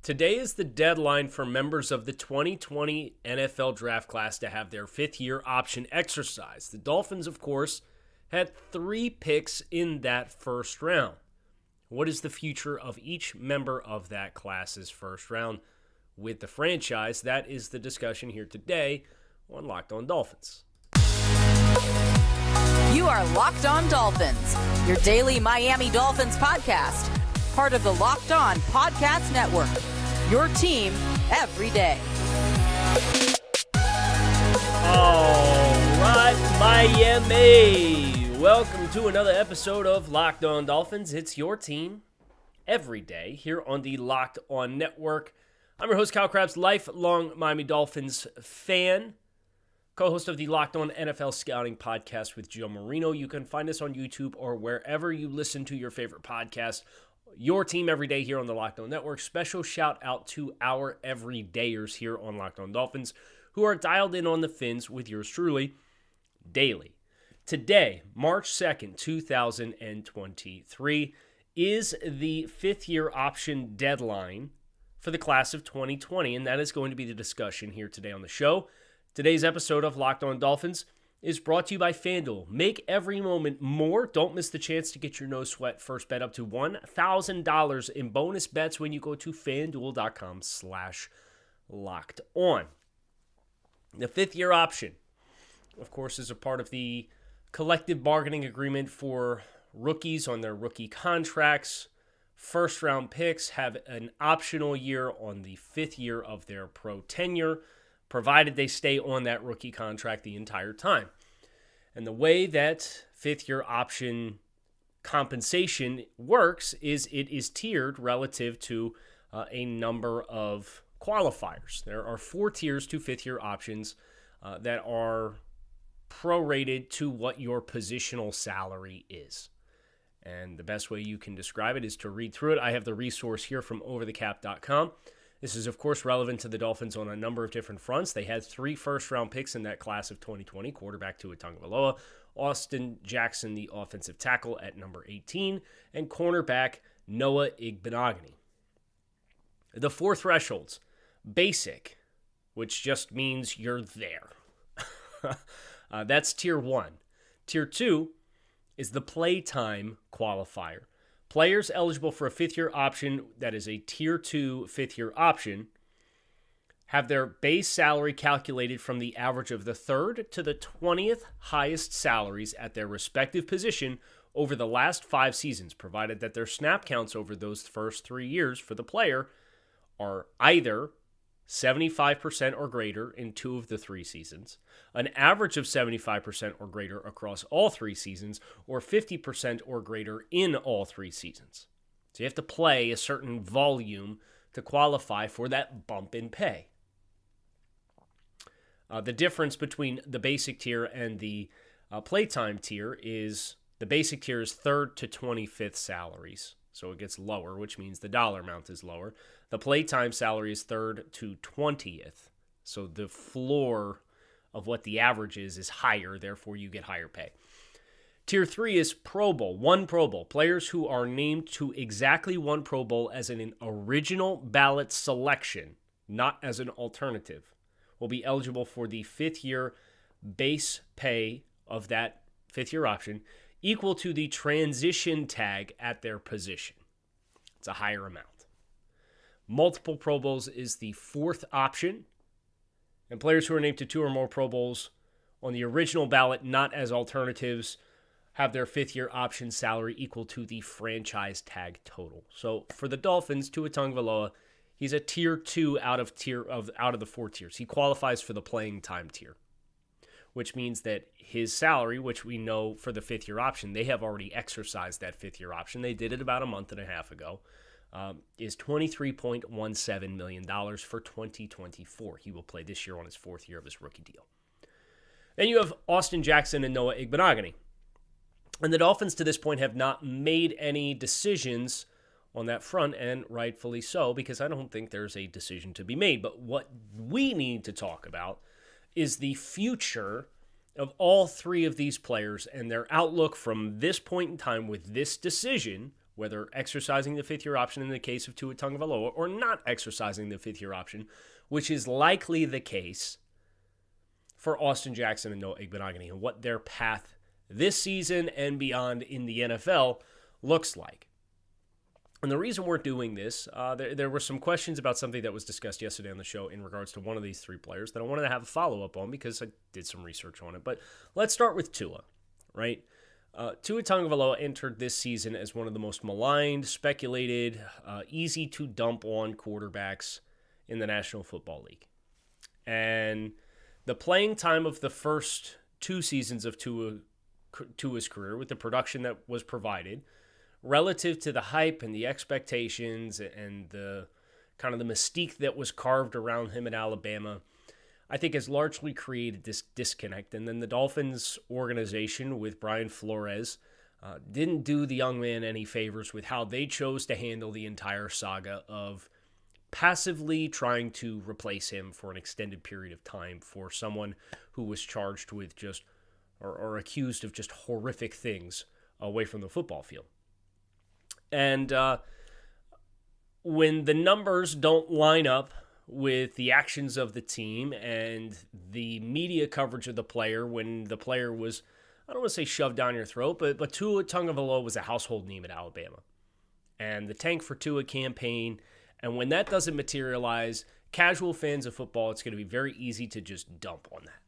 Today is the deadline for members of the 2020 NFL draft class to have their fifth-year option exercised. The Dolphins, of course, had 3 picks in that first round. What is the future of each member of that class's first round with the franchise? That is the discussion here today on Locked On Dolphins. You are Locked On Dolphins, your daily Miami Dolphins podcast, part of the Locked On Podcast Network, your team every day. All right, Miami. Welcome to another episode of Locked On Dolphins. It's your team every day here on the Locked On Network. I'm your host, Kyle Krabs, lifelong Miami Dolphins fan, co-host of the Locked On NFL Scouting podcast with Joe Marino. You can find us on YouTube or wherever you listen to your favorite podcast. Your team every day here on the Locked On Network. Special shout out to our everydayers here on Locked On Dolphins who are dialed in on the Fins with yours truly daily. Today, March 2nd, 2023, is the fifth-year option deadline for the class of 2020, and that is going to be the discussion here today on the show. Today's episode of Locked On Dolphins is brought to you by FanDuel. Make every moment more. Don't miss the chance to get your no sweat first bet up to $1,000 in bonus bets when you go to FanDuel.com/LockedOn. The fifth-year option, of course, is a part of the collective bargaining agreement for rookies on their rookie contracts. First-round picks have an optional year on the fifth year of their pro tenure, provided they stay on that rookie contract the entire time. And the way that fifth-year option compensation works is it is tiered relative to a number of qualifiers. There are 4 tiers to fifth-year options that are prorated to what your positional salary is. And the best way you can describe it is to read through it. I have the resource here from overthecap.com. This is, of course, relevant to the Dolphins on a number of different fronts. They had 3 first-round picks in that class of 2020, quarterback Tua Tagovailoa, Austin Jackson, the offensive tackle, at number 18, and cornerback Noah Igbinoghene. The 4 thresholds: basic, which just means you're there. That's tier 1. Tier 2 is the playtime qualifier. Players eligible for a fifth-year option, that is a Tier 2 fifth-year option, have their base salary calculated from the average of the 3rd to the 20th highest salaries at their respective position over the last 5 seasons, provided that their snap counts over those first 3 years for the player are either 75% or greater in 2 of the 3 seasons, an average of 75% or greater across all 3 seasons, or 50% or greater in all 3 seasons. So you have to play a certain volume to qualify for that bump in pay. The difference between the basic tier and the playtime tier is the basic tier is 3rd to 25th salaries. So it gets lower, which means the dollar amount is lower. The playtime salary is 3rd to 20th. So the floor of what the average is higher, therefore you get higher pay. Tier 3 is Pro Bowl, 1 Pro Bowl. Players who are named to exactly 1 Pro Bowl as an original ballot selection, not as an alternative, will be eligible for the 5th-year base pay of that 5th-year option, equal to the transition tag at their position. It's a higher amount. Multiple Pro Bowls is the 4th option, and players who are named to 2 or more Pro Bowls on the original ballot, not as alternatives, have their 5th-year option salary equal to the franchise tag total. So for the Dolphins, Tua Tagovailoa, he's a tier 2 out of the 4 tiers. He qualifies for the playing time tier, which means that his salary, which we know for the 5th-year option, they have already exercised that 5th-year option. They did it about a month and a half ago, is $23.17 million for 2024. He will play this year on his 4th year of his rookie deal. Then you have Austin Jackson and Noah Igbinoghene. And the Dolphins to this point have not made any decisions on that front, and rightfully so, because I don't think there's a decision to be made. But what we need to talk about is the future of all 3 of these players and their outlook from this point in time with this decision whether exercising the fifth-year option in the case of Tua Tagovailoa or not exercising the fifth-year option, which is likely the case for Austin Jackson and Noah Igbinoghene, and what their path this season and beyond in the NFL looks like. And the reason we're doing this, there were some questions about something that was discussed yesterday on the show in regards to one of these three players that I wanted to have a follow-up on because I did some research on it. But let's start with Tua, right? Tua Tagovailoa entered this season as one of the most maligned, speculated, easy to dump on quarterbacks in the National Football League. And the playing time of the first two seasons of Tua's career, with the production that was provided, relative to the hype and the expectations and the kind of the mystique that was carved around him at Alabama, I think has largely created this disconnect. And then the Dolphins organization with Brian Flores didn't do the young man any favors with how they chose to handle the entire saga of passively trying to replace him for an extended period of time for someone who was charged with just or accused of just horrific things away from the football field. And when the numbers don't line up with the actions of the team and the media coverage of the player, when the player was, I don't want to say shoved down your throat, but Tua Tagovailoa was a household name at Alabama. And the Tank for Tua campaign, and when that doesn't materialize, casual fans of football, it's going to be very easy to just dump on that.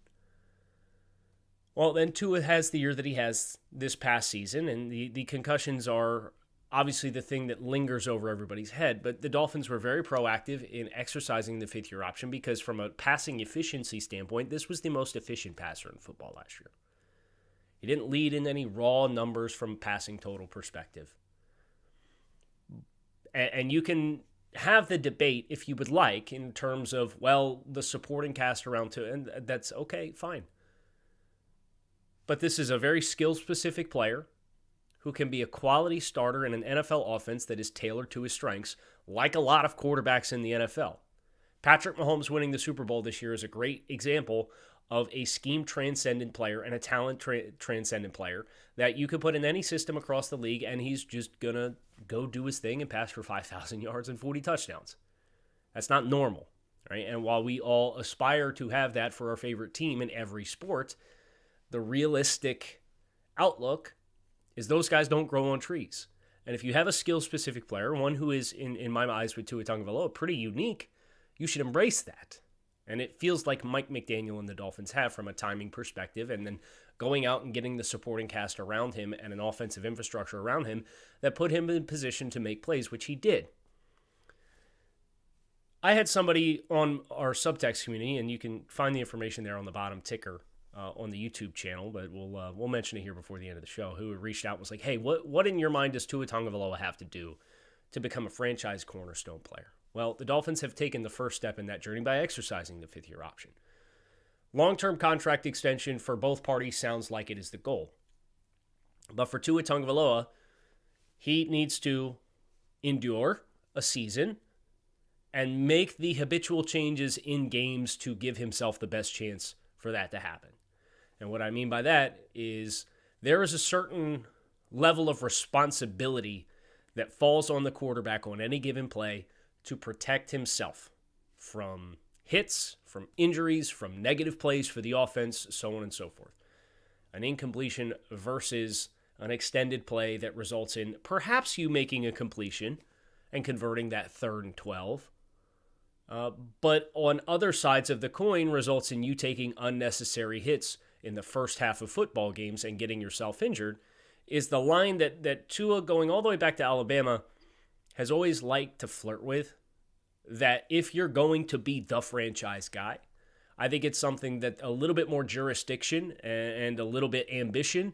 Well, then Tua has the year that he has this past season, and the concussions are obviously the thing that lingers over everybody's head, but the Dolphins were very proactive in exercising the fifth-year option because from a passing efficiency standpoint, this was the most efficient passer in football last year. He didn't lead in any raw numbers from a passing total perspective. And you can have the debate, if you would like, in terms of, well, the supporting cast around Tua, and that's okay, fine. But this is a very skill-specific player who can be a quality starter in an NFL offense that is tailored to his strengths, like a lot of quarterbacks in the NFL. Patrick Mahomes winning the Super Bowl this year is a great example of a scheme-transcendent player and a talent-transcendent player that you could put in any system across the league, and he's just going to go do his thing and pass for 5,000 yards and 40 touchdowns. That's not normal, right? And while we all aspire to have that for our favorite team in every sport, the realistic outlook is those guys don't grow on trees. And if you have a skill-specific player, one who is, in my eyes with Tua Tagovailoa, pretty unique, you should embrace that. And it feels like Mike McDaniel and the Dolphins have from a timing perspective, and then going out and getting the supporting cast around him and an offensive infrastructure around him that put him in position to make plays, which he did. I had somebody on our subtext community, and you can find the information there on the bottom ticker on the YouTube channel, but we'll mention it here before the end of the show, who reached out and was like, hey, what in your mind does Tua Tagovailoa have to do to become a franchise cornerstone player? Well, the Dolphins have taken the first step in that journey by exercising the fifth-year option. Long-term contract extension for both parties sounds like it is the goal. But for Tua Tagovailoa, he needs to endure a season and make the habitual changes in games to give himself the best chance for that to happen. And what I mean by that is there is a certain level of responsibility that falls on the quarterback on any given play to protect himself from hits, from injuries, from negative plays for the offense, so on and so forth. An incompletion versus an extended play that results in perhaps you making a completion and converting that 3rd and 12. But on other sides of the coin results in you taking unnecessary hits in the first half of football games and getting yourself injured, is the line that Tua, going all the way back to Alabama, has always liked to flirt with. That if you're going to be the franchise guy, I think it's something that a little bit more jurisdiction and a little bit ambition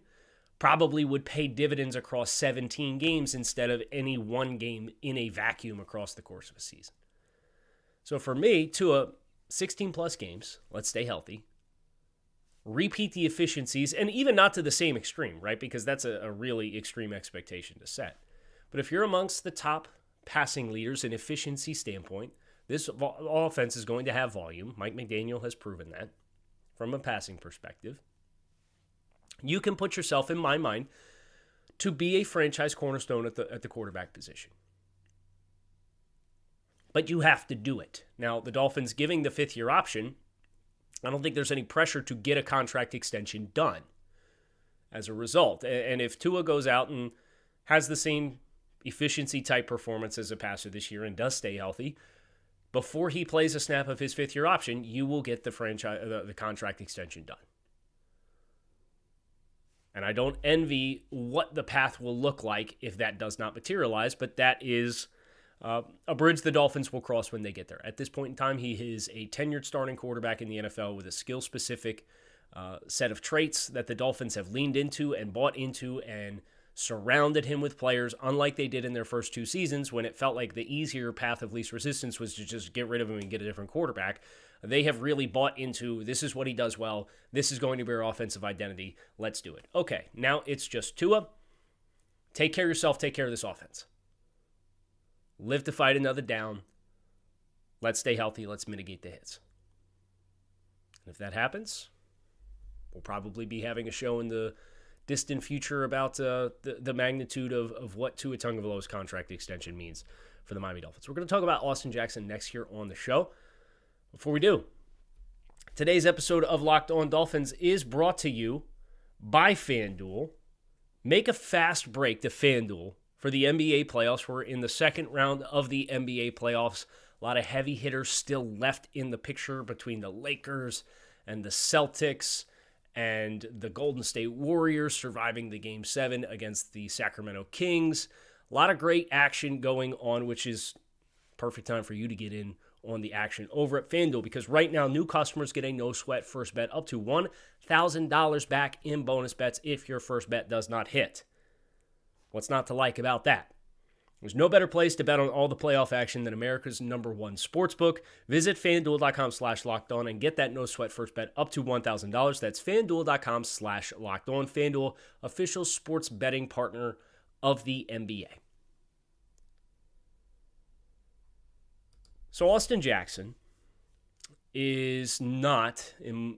probably would pay dividends across 17 games instead of any one game in a vacuum across the course of a season. So for me, Tua, 16-plus games, let's stay healthy, repeat the efficiencies, and even not to the same extreme, right? Because that's a really extreme expectation to set. But if you're amongst the top passing leaders in efficiency standpoint, this offense is going to have volume. Mike McDaniel has proven that from a passing perspective. You can put yourself, in my mind, to be a franchise cornerstone at the quarterback position. But you have to do it. Now, the Dolphins giving the fifth-year option, I don't think there's any pressure to get a contract extension done as a result. And if Tua goes out and has the same efficiency-type performance as a passer this year and does stay healthy, before he plays a snap of his fifth-year option, you will get the contract extension done. And I don't envy what the path will look like if that does not materialize, but that is a bridge the Dolphins will cross when they get there. At this point in time, he is a tenured starting quarterback in the NFL with a skill-specific set of traits that the Dolphins have leaned into and bought into and surrounded him with players, unlike they did in their first 2 seasons when it felt like the easier path of least resistance was to just get rid of him and get a different quarterback. They have really bought into, this is what he does well, this is going to be our offensive identity, let's do it. Okay, now it's just Tua. Take care of yourself, take care of this offense. Live to fight another down. Let's stay healthy, let's mitigate the hits. And if that happens, we'll probably be having a show in the distant future about the magnitude of what Tua Tagovailoa's contract extension means for the Miami Dolphins. We're going to talk about Austin Jackson next here on the show. Before we do, today's episode of Locked On Dolphins is brought to you by FanDuel. Make a fast break to FanDuel for the NBA playoffs. We're in the second round of the NBA playoffs. A lot of heavy hitters still left in the picture between the Lakers and the Celtics and the Golden State Warriors surviving the Game 7 against the Sacramento Kings. A lot of great action going on, which is perfect time for you to get in on the action over at FanDuel, because right now new customers get a no-sweat first bet up to $1,000 back in bonus bets if your first bet does not hit. What's not to like about that? There's no better place to bet on all the playoff action than America's #1 sportsbook. Visit FanDuel.com/lockedon and get that no-sweat first bet up to $1,000. That's FanDuel.com/lockedon. FanDuel, official sports betting partner of the NBA. So Austin Jackson is not, in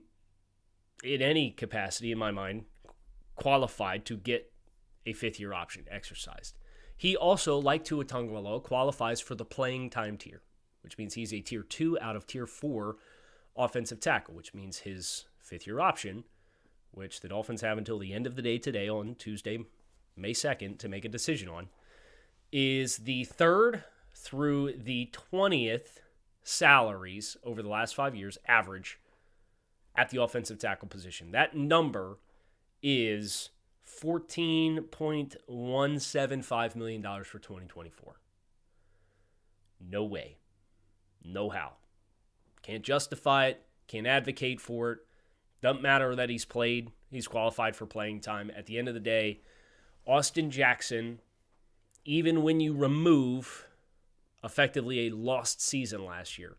any capacity in my mind, qualified to get a fifth-year option exercised. He also, like Tua Tagovailoa, qualifies for the playing time tier, which means he's a tier 2 out of tier 4 offensive tackle, which means his fifth-year option, which the Dolphins have until the end of the day today on Tuesday, May 2nd, to make a decision on, is the 3rd through the 20th salaries over the last 5 years, average, at the offensive tackle position. That number is $14.175 million for 2024. No way. No how. Can't justify it. Can't advocate for it. Doesn't matter that he's played. He's qualified for playing time. At the end of the day, Austin Jackson, even when you remove effectively a lost season last year,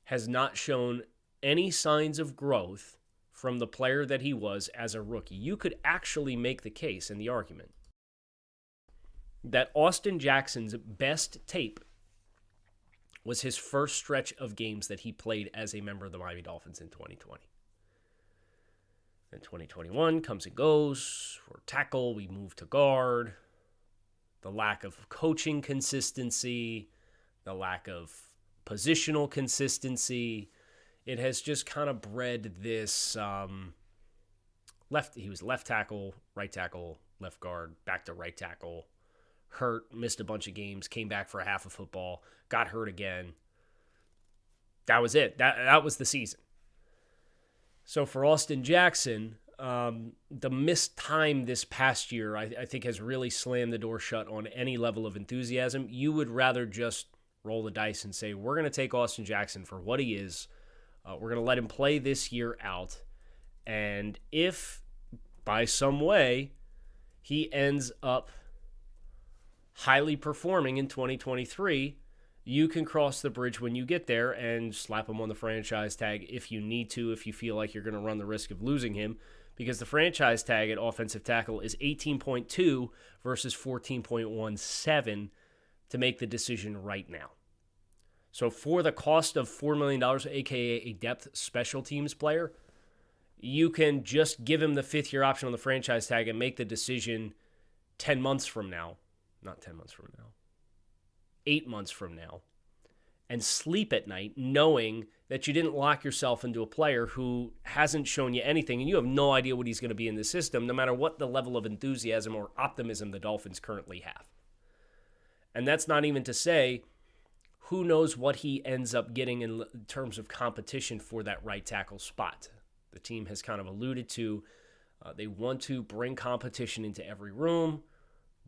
has not shown any signs of growth from the player that he was as a rookie. You could actually make the case in the argument that Austin Jackson's best tape was his first stretch of games that he played as a member of the Miami Dolphins in 2020. Then 2021 comes and goes. We're tackle, we move to guard. The lack of coaching consistency, the lack of positional consistency, it has just kind of bred this he was left tackle, left guard, back to right tackle, hurt, missed a bunch of games, came back for a half of football, got hurt again. That was it. That was the season. So for Austin Jackson, the missed time this past year, I think, has really slammed the door shut on any level of enthusiasm. You would rather just roll the dice and say, we're going to take Austin Jackson for what he is. We're going to let him play this year out. And if, by some way, he ends up highly performing in 2023, you can cross the bridge when you get there and slap him on the franchise tag if you need to, if you feel like you're going to run the risk of losing him, because the franchise tag at offensive tackle is 18.2 versus 14.17 to make the decision right now. So for the cost of $4 million, a.k.a. a depth special teams player, you can just give him the fifth-year option on the franchise tag and make the decision 10 months from now. Not 10 months from now. 8 months from now. And sleep at night knowing that you didn't lock yourself into a player who hasn't shown you anything, and you have no idea what he's going to be in the system, no matter what the level of enthusiasm or optimism the Dolphins currently have. And that's not even to say who knows what he ends up getting in terms of competition for that right tackle spot. The team has kind of alluded to they want to bring competition into every room,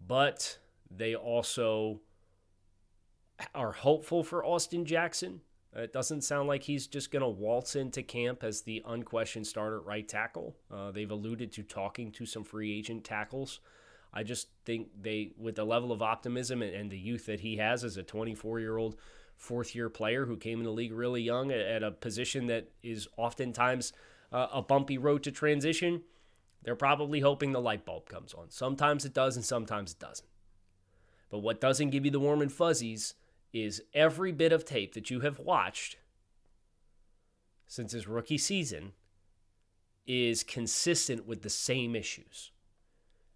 but they also are hopeful for Austin Jackson. It doesn't sound like he's just going to waltz into camp as the unquestioned starter at right tackle. They've alluded to talking to some free agent tackles. I just think with the level of optimism and the youth that he has as a 24-year-old fourth-year player who came in the league really young at a position that is oftentimes a bumpy road to transition, they're probably hoping the light bulb comes on. Sometimes it does and sometimes it doesn't. But what doesn't give you the warm and fuzzies is every bit of tape that you have watched since his rookie season is consistent with the same issues.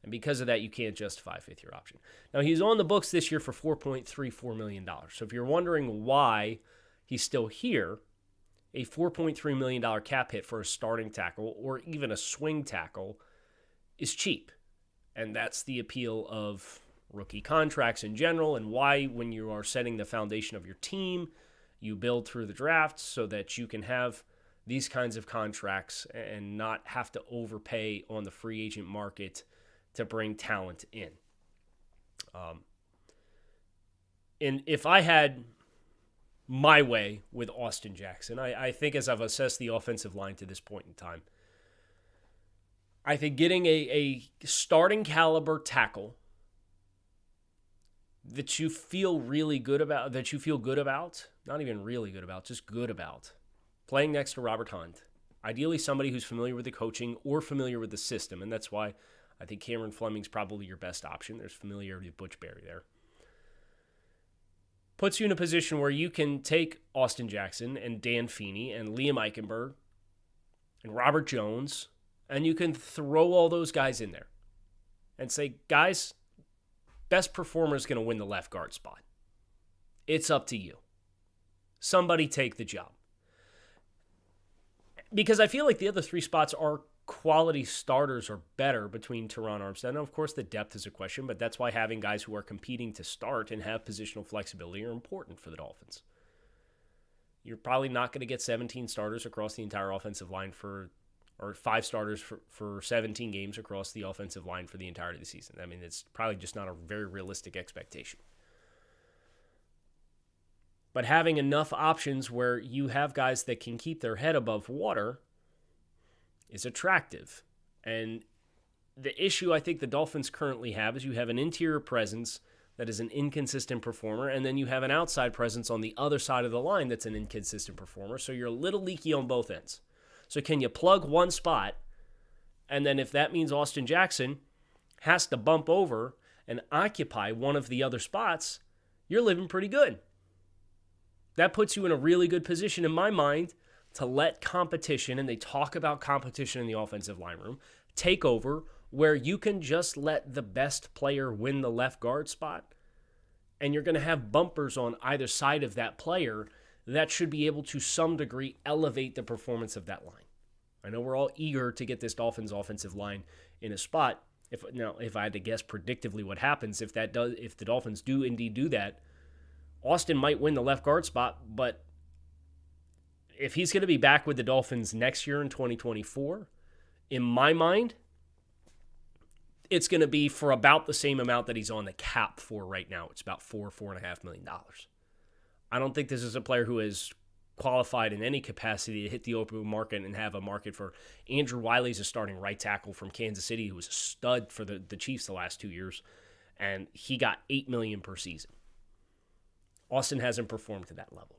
And because of that, you can't justify a fifth-year option. Now, he's on the books this year for $4.34 million. So if you're wondering why he's still here, a $4.3 million cap hit for a starting tackle or even a swing tackle is cheap. And that's the appeal of rookie contracts in general, and why when you are setting the foundation of your team, you build through the draft so that you can have these kinds of contracts and not have to overpay on the free agent market to bring talent in. And if I had my way with Austin Jackson, I think as I've assessed the offensive line to this point in time, I think getting a starting caliber tackle that you feel really good about, not even really good about, just good about, playing next to Robert Hunt. Ideally somebody who's familiar with the coaching or familiar with the system, and that's why I think Cameron Fleming's probably your best option. There's familiarity with Butch Berry there. Puts you in a position where you can take Austin Jackson and Dan Feeney and Liam Eichenberg and Robert Jones, and you can throw all those guys in there and say, guys, best performer is going to win the left guard spot. It's up to you. Somebody take the job. Because I feel like the other three spots are quality starters or better between Teron Armstead. And of course, the depth is a question, but that's why having guys who are competing to start and have positional flexibility are important for the Dolphins. You're probably not going to get 17 starters across the entire offensive line or 5 starters for 17 games across the offensive line for the entirety of the season. I mean, it's probably just not a very realistic expectation. But having enough options where you have guys that can keep their head above water is attractive. And the issue I think the Dolphins currently have is you have an interior presence that is an inconsistent performer, and then you have an outside presence on the other side of the line that's an inconsistent performer, so you're a little leaky on both ends. So can you plug one spot, and then if that means Austin Jackson has to bump over and occupy one of the other spots, you're living pretty good. That puts you in a really good position in my mind to let competition, and they talk about competition in the offensive line room, take over where you can just let the best player win the left guard spot, and you're going to have bumpers on either side of that player that should be able to some degree elevate the performance of that line. I know we're all eager to get this Dolphins offensive line in a spot. If I had to guess predictively what happens, if the Dolphins do indeed do that, Austin might win the left guard spot, but if he's going to be back with the Dolphins next year in 2024, in my mind, it's going to be for about the same amount that he's on the cap for right now. It's about $4.5 million. I don't think this is a player who is qualified in any capacity to hit the open market and have a market for Andrew Wiley's a starting right tackle from Kansas City who was a stud for the Chiefs the last 2 years, and he got $8 million per season. Austin hasn't performed to that level.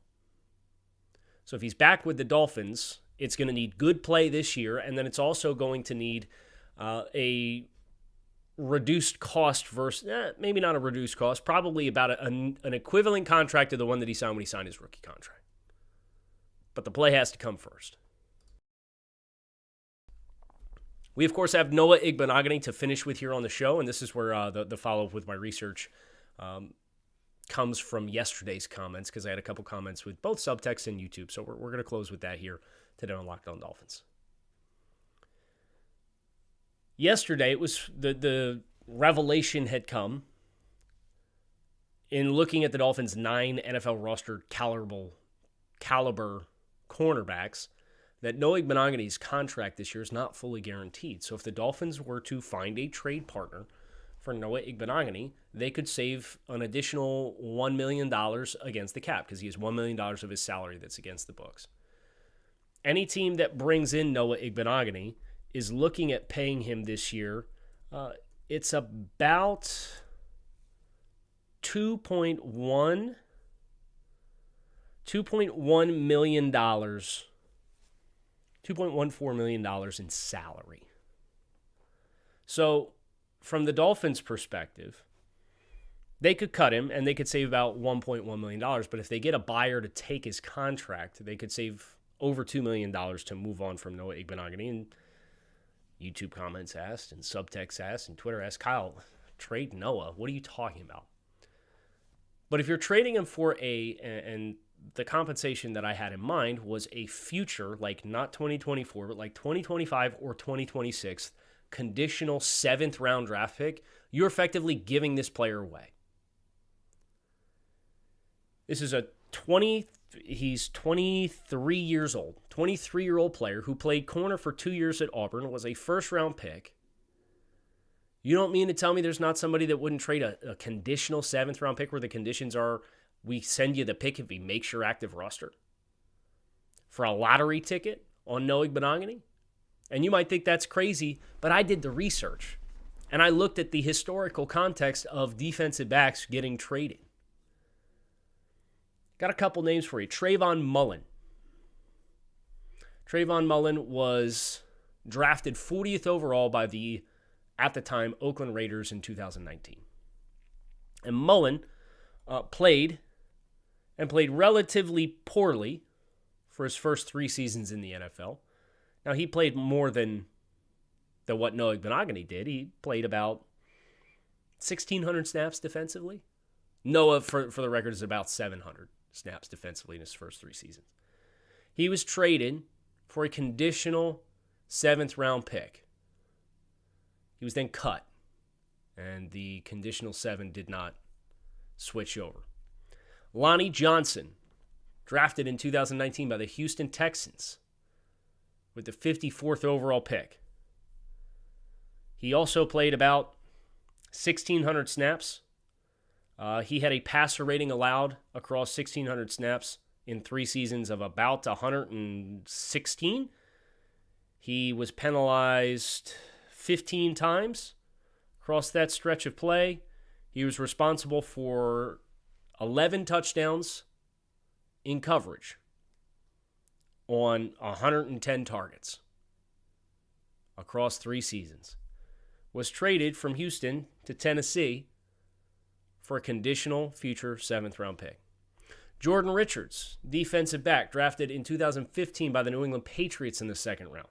So if he's back with the Dolphins, it's going to need good play this year, and then it's also going to need a reduced cost versus, maybe not a reduced cost, probably about an equivalent contract to the one that he signed when he signed his rookie contract. But the play has to come first. We, of course, have Noah Igbinoghene to finish with here on the show, and this is where the follow-up with my research comes from yesterday's comments, because I had a couple comments with both subtext and YouTube, so we're going to close with that here today on Locked On Dolphins. Yesterday, it was the revelation had come in looking at the Dolphins' 9 NFL roster caliber cornerbacks that Noah Igbinoghene's contract this year is not fully guaranteed. So if the Dolphins were to find a trade partner for Noah Igbinoghene, they could save an additional $1 million against the cap, because he has $1 million of his salary that's against the books. Any team that brings in Noah Igbinoghene is looking at paying him this year. It's about $2.1 million, $2.14 million in salary. So from the Dolphins' perspective, they could cut him and they could save about $1.1 million. But if they get a buyer to take his contract, they could save over $2 million to move on from Noah Igbinoghene. And YouTube comments asked, and subtext asked, and Twitter asked, Kyle, trade Noah. What are you talking about? But if you're trading him for and the compensation that I had in mind was a future, like not 2024, but like 2025 or 2026, conditional 7th round draft pick, you're effectively giving this player away. This is he's 23 years old, 23-year-old player who played corner for 2 years at Auburn, was a first-round pick. You don't mean to tell me there's not somebody that wouldn't trade a conditional 7th round pick where the conditions are we send you the pick if he makes your active roster for a lottery ticket on Noah Igbinoghene? And you might think that's crazy, but I did the research, and I looked at the historical context of defensive backs getting traded. Got a couple names for you. Trayvon Mullen. Trayvon Mullen was drafted 40th overall by the, at the time, Oakland Raiders in 2019. And Mullen played relatively poorly for his first 3 seasons in the NFL. Now, he played more than what Noah Igbinoghene did. He played about 1,600 snaps defensively. Noah, for the record, is about 700 snaps defensively in his first 3 seasons. He was traded for a conditional 7th round pick. He was then cut, and the conditional 7 did not switch over. Lonnie Johnson, drafted in 2019 by the Houston Texans with the 54th overall pick. He also played about 1,600 snaps. He had a passer rating allowed across 1,600 snaps in 3 seasons of about 116. He was penalized 15 times across that stretch of play. He was responsible for 11 touchdowns in coverage on 110 targets across 3 seasons. Was traded from Houston to Tennessee for a conditional future 7th round pick. Jordan Richards, defensive back, drafted in 2015 by the New England Patriots in the 2nd round.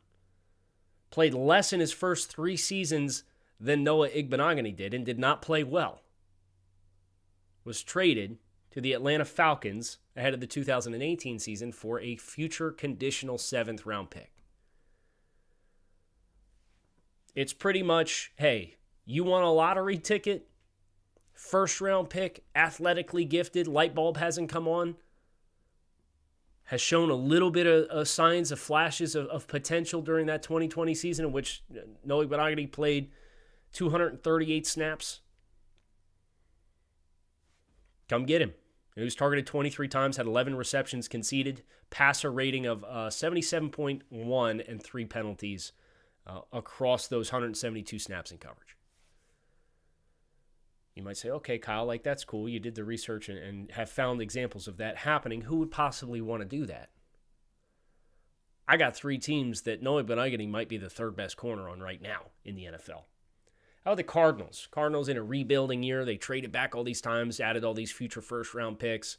Played less in his first 3 seasons than Noah Igbinoghene did and did not play well. Was traded to the Atlanta Falcons ahead of the 2018 season for a future conditional 7th round pick. It's pretty much, hey, you want a lottery ticket? First round pick, athletically gifted, light bulb hasn't come on, has shown a little bit of signs of flashes of potential during that 2020 season in which Noah Igbinoghene played 238 snaps. Come get him. He was targeted 23 times, had 11 receptions conceded, passer rating of 77.1 and 3 penalties across those 172 snaps in coverage. You might say, okay, Kyle, like that's cool. You did the research and have found examples of that happening. Who would possibly want to do that? I got 3 teams that Noah Igbinoghene might be the 3rd best corner on right now in the NFL. How about the Cardinals? Cardinals in a rebuilding year. They traded back all these times, added all these future first-round picks.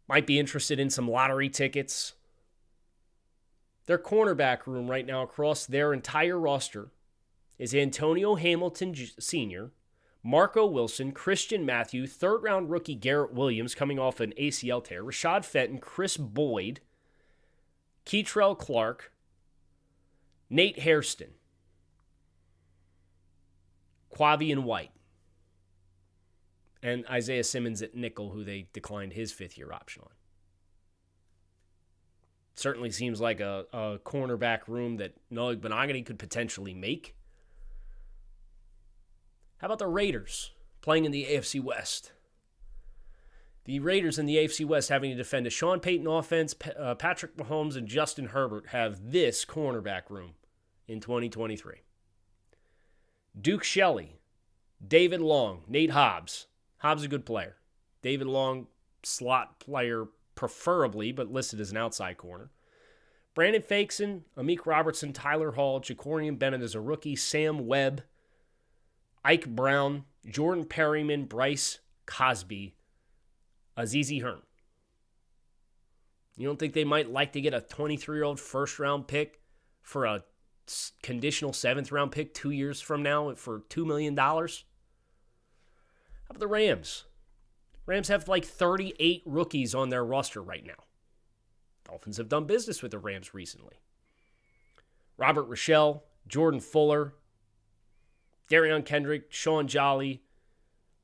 Might be interested in some lottery tickets. Their cornerback room right now across their entire roster is Antonio Hamilton Sr., Marco Wilson, Christian Matthew, third-round rookie Garrett Williams coming off an ACL tear, Rashad Fenton, Chris Boyd, Keitrell Clark, Nate Hairston, Quavian White, and Isaiah Simmons at nickel, who they declined his fifth-year option on. Certainly seems like a cornerback room that Noah Igbinoghene could potentially make. How about the Raiders playing in the AFC West? The Raiders in the AFC West having to defend a Sean Payton offense, Patrick Mahomes and Justin Herbert have this cornerback room in 2023. Duke Shelley, David Long, Nate Hobbs. Hobbs is a good player. David Long, slot player preferably, but listed as an outside corner. Brandon Faison, Amik Robertson, Tyler Hall, Jacorian Bennett as a rookie, Sam Webb, Ike Brown, Jordan Perryman, Bryce Cosby, Azizi Hearn. You don't think they might like to get a 23-year-old first-round pick for a conditional seventh-round pick 2 years from now for $2 million? How about the Rams? Rams have like 38 rookies on their roster right now. Dolphins have done business with the Rams recently. Robert Rochelle, Jordan Fuller, Darion Kendrick, Sean Jolly,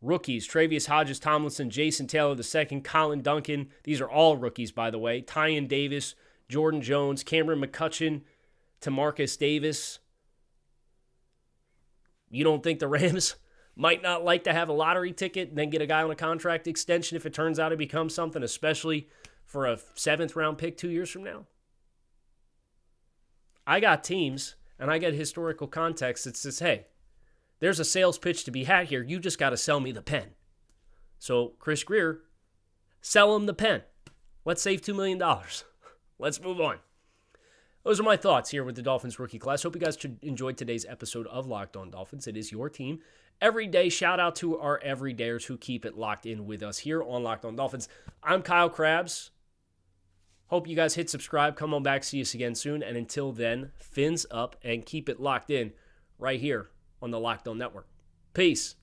rookies, Travius Hodges Tomlinson, Jason Taylor II, Colin Duncan. These are all rookies, by the way. Tyon Davis, Jordan Jones, Cameron McCutcheon, Tamarcus Davis. You don't think the Rams might not like to have a lottery ticket and then get a guy on a contract extension if it turns out to become something, especially for a seventh-round pick 2 years from now? I got teams, and I get historical context that says, hey, there's a sales pitch to be had here. You just got to sell me the pen. So, Chris Grier, sell him the pen. Let's save $2 million. Let's move on. Those are my thoughts here with the Dolphins rookie class. Hope you guys enjoyed today's episode of Locked On Dolphins. It is your team every day. Shout out to our everydayers who keep it locked in with us here on Locked On Dolphins. I'm Kyle Krabs. Hope you guys hit subscribe. Come on back. See us again soon. And until then, fins up and keep it locked in right here on the Locked On Network. Peace.